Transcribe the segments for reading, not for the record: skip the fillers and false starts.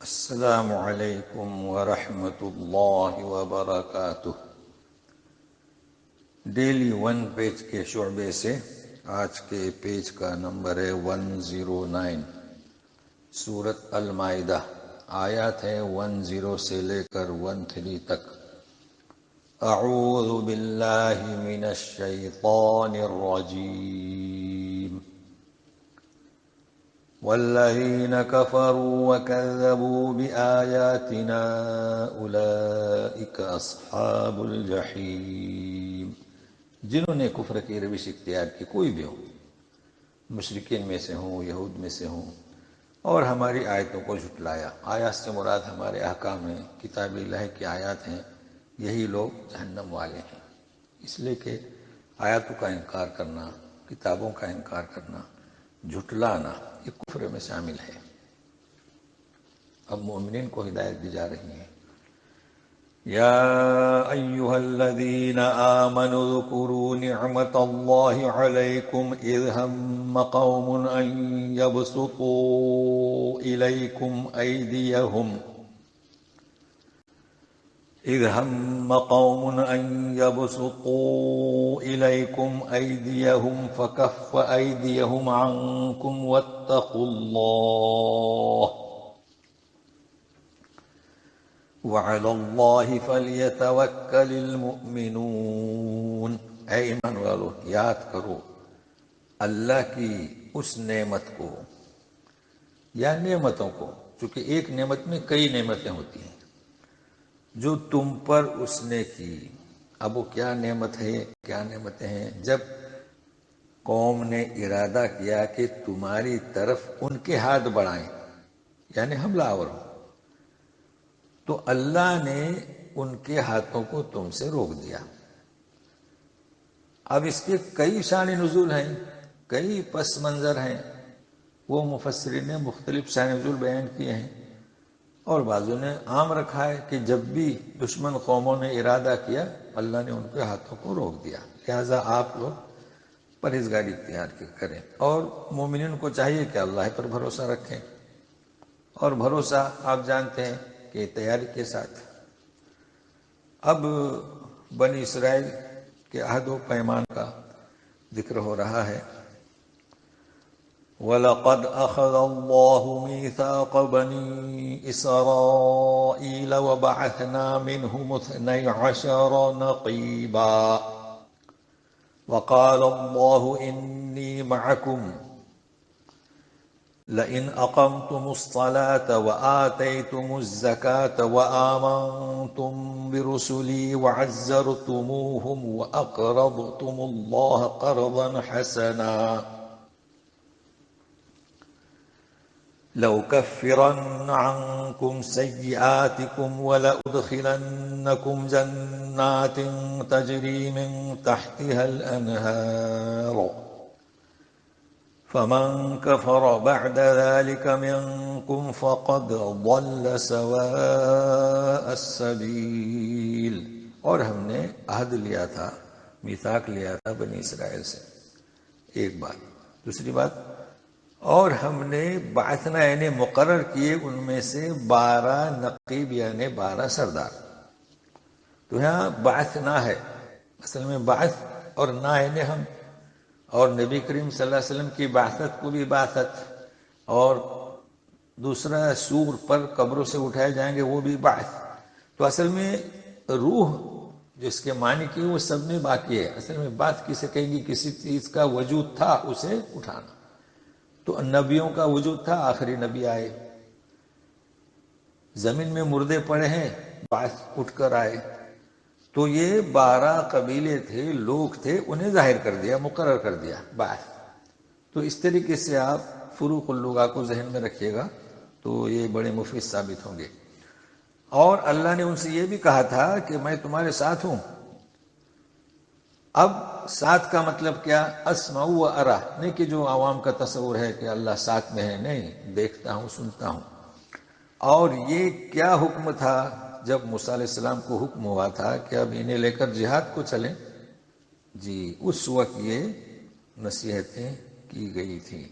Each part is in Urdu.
السلام علیکم ورحمۃ اللہ وبرکاتہ۔ ڈیلی ون پیج کے شعبے سے آج کے پیج کا نمبر ہے 109۔ سورۃ المائدہ، آیات ہیں 10 سے لے کر 13 تک۔ اعوذ باللہ من الشیطان الرجیم۔ والذین کفروا وکذبوا بآیاتنا اولئک اصحاب الجحیم۔ جنہوں نے کفر کی روش اختیار کی، کوئی بھی ہو، مشرکین میں سے ہوں، یہود میں سے ہوں، اور ہماری آیتوں کو جھٹلایا۔ آیات سے مراد ہمارے احکام ہیں، کتاب اللہ کی آیات ہیں، یہی لوگ جہنم والے ہیں۔ اس لیے کہ آیاتوں کا انکار کرنا، کتابوں کا انکار کرنا، جھٹلانا، یہ کفر میں شامل ہے۔ اب مومنین کو ہدایت دی جا رہی ہے۔ یا ایہا الذین آمنوا اذکروا نعمت اللہ علیکم اذ ہم قوم ان یبسطوا الیکم ایدیہم إذ هم قوم أن يبسطوا إليكم أيديهم فكف أيديهم عنكم واتقوا الله وعلى الله فليتوكل المؤمنون۔ اے ایمان والو، یاد کرو اللہ کی اس نعمت کو یا نعمتوں کو، چونکہ ایک نعمت میں کئی نعمتیں ہوتی ہیں، جو تم پر اس نے کی۔ اب وہ کیا نعمت ہے، کیا نعمتیں ہیں؟ جب قوم نے ارادہ کیا کہ تمہاری طرف ان کے ہاتھ بڑھائیں، یعنی حملہ آور ہو، تو اللہ نے ان کے ہاتھوں کو تم سے روک دیا۔ اب اس کے کئی شان نزول ہیں، کئی پس منظر ہیں، وہ مفسرین نے مختلف شان نزول بیان کیے ہیں، اور بعضوں نے عام رکھا ہے کہ جب بھی دشمن قوموں نے ارادہ کیا، اللہ نے ان کے ہاتھوں کو روک دیا۔ لہذا آپ لوگ پرہیزگاری اختیار کریں، اور مومنین کو چاہیے کہ اللہ پر بھروسہ رکھیں، اور بھروسہ آپ جانتے ہیں کہ تیاری کے ساتھ۔ اب بنی اسرائیل کے عہد و پیمان کا ذکر ہو رہا ہے۔ وَلَقَدْ أَخَذَ اللَّهُ مِيثَاقَ بَنِي إِسْرَائِيلَ وَبَعَثْنَا مِنْهُمُ 12 نَقِيبًا وَقَالَ اللَّهُ إِنِّي مَعَكُمْ لَئِنْ أَقَمْتُمُ الصَّلَاةَ وَآتَيْتُمُ الزَّكَاةَ وَآمَنْتُمْ بِرُسُلِي وَعَزَّرْتُمُوهُمْ وَأَقْرَضْتُمُ اللَّهَ قَرْضًا حَسَنًا لَأُكَفِّرَنَّ عَنْكُمْ سَيِّئَاتِكُمْ وَلَأُدْخِلَنَّكُمْ جَنَّاتٍ تَجْرِي مِنْ تَحْتِهَا الْأَنْهَارُ فَمَنْ كَفَرَ بَعْدَ ذَلِكَ مِنْكُمْ فَقَدْ ضَلَّ سَوَاءَ السَّبِيلِ۔ اور ہم نے عہد لیا تھا، میثاق لیا تھا بنی اسرائیل سے، ایک بات۔ دوسری بات، اور ہم نے بعثنا یعنی مقرر کیے ان میں سے 12 نقیب یعنی 12 سردار۔ تو یہاں بعثنا ہے، اصل میں بعث اور نا یعنی ہم، اور نبی کریم صلی اللہ علیہ وسلم کی بعثت کو بھی بعثت، اور دوسرا سور پر قبروں سے اٹھائے جائیں گے وہ بھی بعث۔ تو اصل میں روح جس کے معنی کی وہ سب میں باقی ہے۔ اصل میں بات کسے کہیں گی؟ کسی چیز کا وجود تھا، اسے اٹھانا۔ تو نبیوں کا وجود تھا، آخری نبی آئے، زمین میں مردے پڑے ہیں، بعث اٹھ کر آئے۔ تو یہ 12 قبیلے تھے، لوگ تھے، انہیں ظاہر کر دیا، مقرر کر دیا بعث۔ تو اس طریقے سے آپ فروق اللغہ کو ذہن میں رکھیے گا تو یہ بڑے مفید ثابت ہوں گے۔ اور اللہ نے ان سے یہ بھی کہا تھا کہ میں تمہارے ساتھ ہوں۔ اب ساتھ کا مطلب کیا؟ اسمع و ارا، نہیں کہ جو عوام کا تصور ہے کہ اللہ ساتھ میں ہے، نہیں، دیکھتا ہوں، سنتا ہوں۔ اور یہ کیا حکم تھا جب موسیٰ علیہ السلام کو حکم ہوا تھا کہ اب انہیں لے کر جہاد کو چلیں؟ جی، اس وقت یہ نصیحتیں کی گئی تھیں۔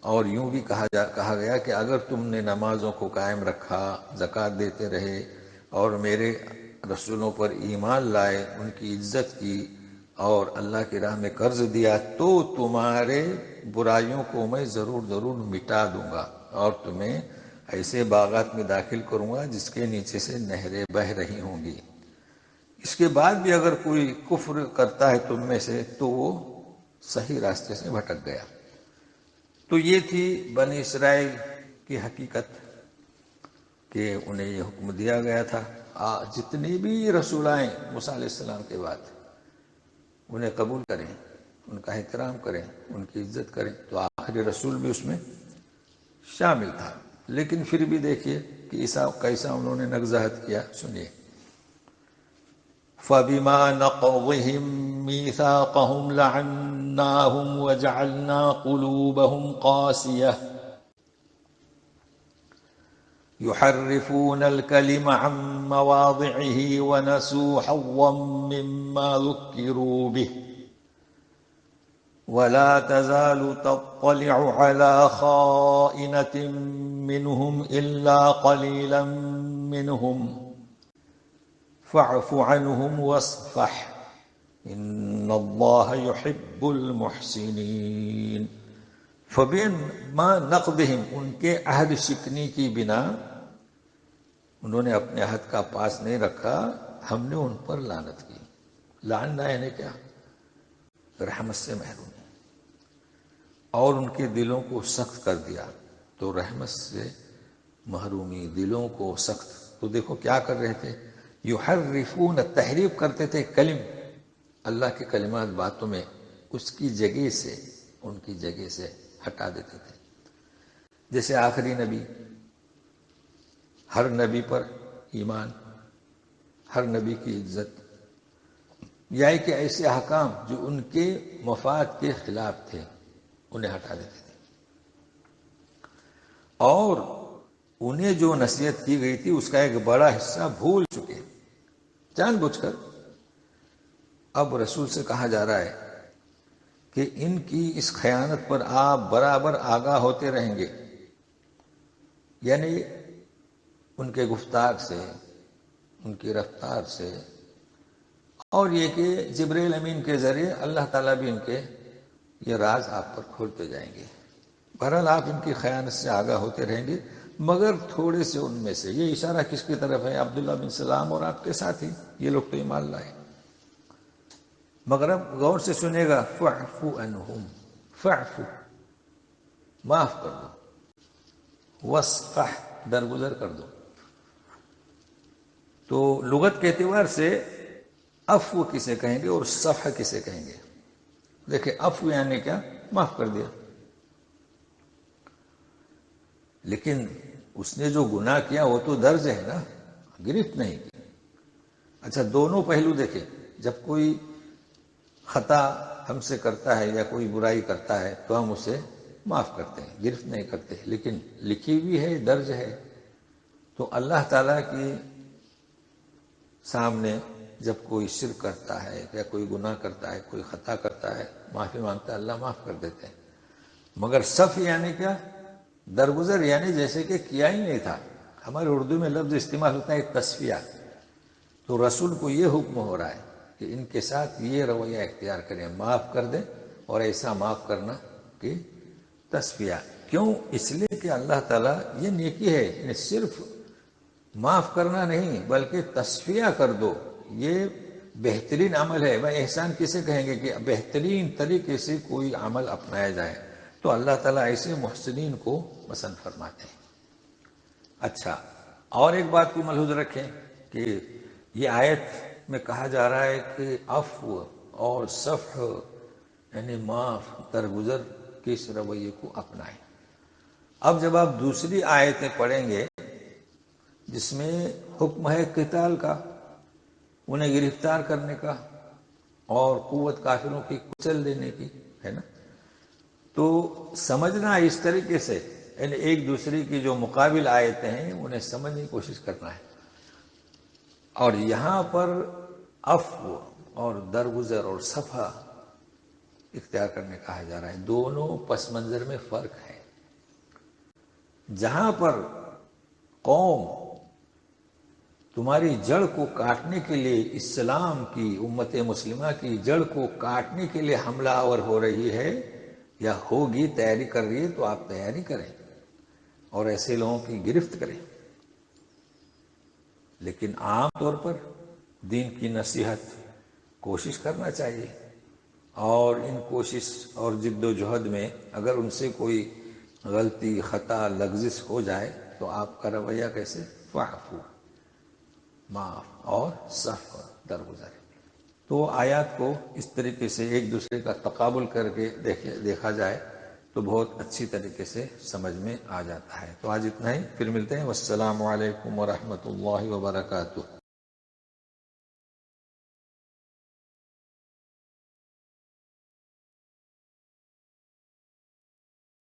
اور یوں بھی کہا گیا کہ اگر تم نے نمازوں کو قائم رکھا، زکوٰۃ دیتے رہے اور میرے رسولوں پر ایمان لائے، ان کی عزت کی اور اللہ کی راہ میں قرض دیا، تو تمہارے برائیوں کو میں ضرور مٹا دوں گا اور تمہیں ایسے باغات میں داخل کروں گا جس کے نیچے سے نہریں بہہ رہی ہوں گی۔ اس کے بعد بھی اگر کوئی کفر کرتا ہے تم میں سے تو وہ صحیح راستے سے بھٹک گیا۔ تو یہ تھی بنی اسرائیل کی حقیقت کہ انہیں یہ حکم دیا گیا تھا جتنے بھی رسول آئیں موسیٰ علیہ السلام کے بعد انہیں قبول کریں، ان کا احترام کریں، ان کی عزت کریں۔ تو آخری رسول بھی اس میں شامل تھا، لیکن پھر بھی دیکھیے کہ کیسا انہوں نے نگزہت کیا، سنیے۔ فَبِمَا نَقْضِهِم مِّيثَاقَهُمْ لَعَنَّاهُمْ وَجَعَلْنَا قُلُوبَهُمْ قَاسِيَةً يحرفون الكلم عن مواضعه ونسوا حظا مما ذكروا به ولا تزال تطلع على خائنة منهم إلا قليلا منهم فاعف عنهم واصفح إن الله يحب المحسنين۔ فبما نقضهم، ان کے عہد شکنی کی بنا، انہوں نے اپنے عہد کا پاس نہیں رکھا، ہم نے ان پر لعنت کی۔ لعننا یعنی کیا؟ رحمت سے محرومی، اور ان کے دلوں کو سخت کر دیا۔ تو رحمت سے محرومی، دلوں کو سخت، تو دیکھو کیا کر رہے تھے، یحرفون، تحریف کرتے تھے کلم، اللہ کے کلمات باتوں میں اس کی جگہ سے، ان کی جگہ سے ہٹا دیتے تھے۔ جیسے آخری نبی، ہر نبی پر ایمان، ہر نبی کی عزت، یا کہ ایسے احکام جو ان کے مفاد کے خلاف تھے انہیں ہٹا دیتے تھے، اور انہیں جو نصیحت کی گئی تھی اس کا ایک بڑا حصہ بھول چکے جان بوجھ کر۔ اب رسول سے کہا جا رہا ہے کہ ان کی اس خیانت پر آپ برابر آگاہ ہوتے رہیں گے، یعنی ان کے گفتار سے، ان کی رفتار سے، اور یہ کہ جبرائیل امین کے ذریعے اللہ تعالیٰ بھی ان کے یہ راز آپ پر کھولتے جائیں گے۔ بہرحال آپ ان کی خیانت سے آگاہ ہوتے رہیں گے، مگر تھوڑے سے ان میں سے، یہ اشارہ کس کی طرف ہے؟ عبداللہ بن سلام اور آپ کے ساتھی، یہ لوگ تو ایمان لائے۔ مگر اب غور سے سنے گا، فَاعْفُ عَنْهُمْ، فَاعْفُ، معاف کر دو، وَاصْفَحْ، درگزر کر دو۔ تو لغت کے اعتبار سے عفو کسے کہیں گے اور صفح کسے کہیں گے؟ دیکھیں، عفو یعنی کیا؟ معاف کر دیا، لیکن اس نے جو گناہ کیا وہ تو درج ہے نا، گرفت نہیں کی۔ اچھا، دونوں پہلو دیکھیں، جب کوئی خطا ہم سے کرتا ہے یا کوئی برائی کرتا ہے تو ہم اسے معاف کرتے ہیں، گرفت نہیں کرتے، لیکن لکھی بھی ہے، درج ہے۔ تو اللہ تعالیٰ کی سامنے جب کوئی شرک کرتا ہے یا کوئی گناہ کرتا ہے، کوئی خطا کرتا ہے، معافی مانگتا ہے، اللہ معاف کر دیتے ہیں۔ مگر صف یعنی کیا؟ درگزر، یعنی جیسے کہ کیا ہی نہیں تھا۔ ہمارے اردو میں لفظ استعمال ہوتا ہے تصفیہ، تو رسول کو یہ حکم ہو رہا ہے کہ ان کے ساتھ یہ رویہ اختیار کریں، معاف کر دیں، اور ایسا معاف کرنا کہ تصفیہ۔ کیوں؟ اس لیے کہ اللہ تعالیٰ، یہ نیکی ہے، یعنی صرف معاف کرنا نہیں بلکہ تصفیہ کر دو، یہ بہترین عمل ہے۔ بھائی احسان کسے کہیں گے؟ کہ بہترین طریقے سے کوئی عمل اپنایا جائے، تو اللہ تعالیٰ ایسے محسنین کو پسند فرماتے ہیں۔ اچھا، اور ایک بات کو ملحوظ رکھیں کہ یہ آیت میں کہا جا رہا ہے کہ عفو اور صفح یعنی معاف، درگزر کے اس رویے کو اپنائیں۔ اب جب آپ دوسری آیتیں پڑھیں گے جس میں حکم ہے قتال کا، انہیں گرفتار کرنے کا اور قوت کافروں کی کچل دینے کی، ہے نا، تو سمجھنا اس طریقے سے، یعنی ایک دوسرے کی جو مقابل آیتیں ہیں انہیں سمجھنے کی کوشش کرنا ہے۔ اور یہاں پر عفو اور درگزر اور صفح اختیار کرنے کہا جا رہا ہے، دونوں پس منظر میں فرق ہے۔ جہاں پر قوم تمہاری جڑ کو کاٹنے کے لیے، اسلام کی، امت مسلمہ کی جڑ کو کاٹنے کے لیے حملہ آور ہو رہی ہے یا ہوگی، تیاری کر رہی ہے، تو آپ تیاری کریں اور ایسے لوگوں کی گرفت کریں۔ لیکن عام طور پر دین کی نصیحت کوشش کرنا چاہیے، اور ان کوشش اور جد و جہد میں اگر ان سے کوئی غلطی، خطا، لغزش ہو جائے تو آپ کا رویہ کیسے؟ فاعفو، معاف اور صفح، درگزر۔ تو آیات کو اس طریقے سے ایک دوسرے کا تقابل کر کے دیکھا جائے تو بہت اچھی طریقے سے سمجھ میں آ جاتا ہے۔ تو آج اتنا ہی، پھر ملتے ہیں۔ والسلام علیکم ورحمۃ اللہ وبرکاتہ۔